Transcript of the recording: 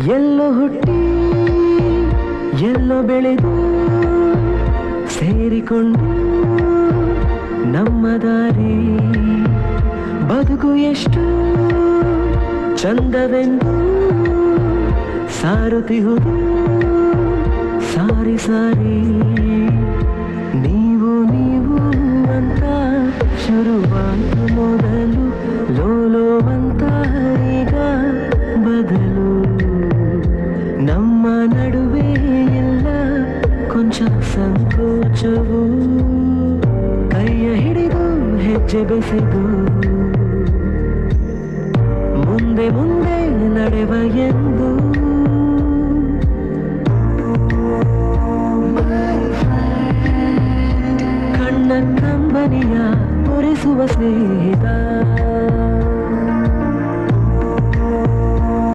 ಎಲ್ಲೋ ಹುಟ್ಟಿ ಎಲ್ಲೋ ಬೆಳೆದು ಸೇರಿಕೊಂಡು ನಮ್ಮ ದಾರಿ ಬದುಕು ಎಷ್ಟು ಚಂದವೆಂದು ಸಾರುತ್ತಿಹುದು ಸಾರಿ ಸಾರಿ ನೀವು ನೀವು ಅಂತ ಶುರುವಾದ ಮೊದಲು ಲೋಲೋ ಅಂತ ಈಗ ಬದಲು ನಮ್ಮ ನಡುವೆ ಎಲ್ಲ ಕೊಂಚ ಸಂಕೋಚವು ಕೈಯ ಹಿಡಿದು ಹೆಜ್ಜೆ ಬೆಸೆದು ಮುಂದೆ ಮುಂದೆ ನಡೆವ ಎಂದು ಕಣ್ಣ ಕಂಬನಿಯ ಒರೆಸುವ ಸ್ನೇಹಿತ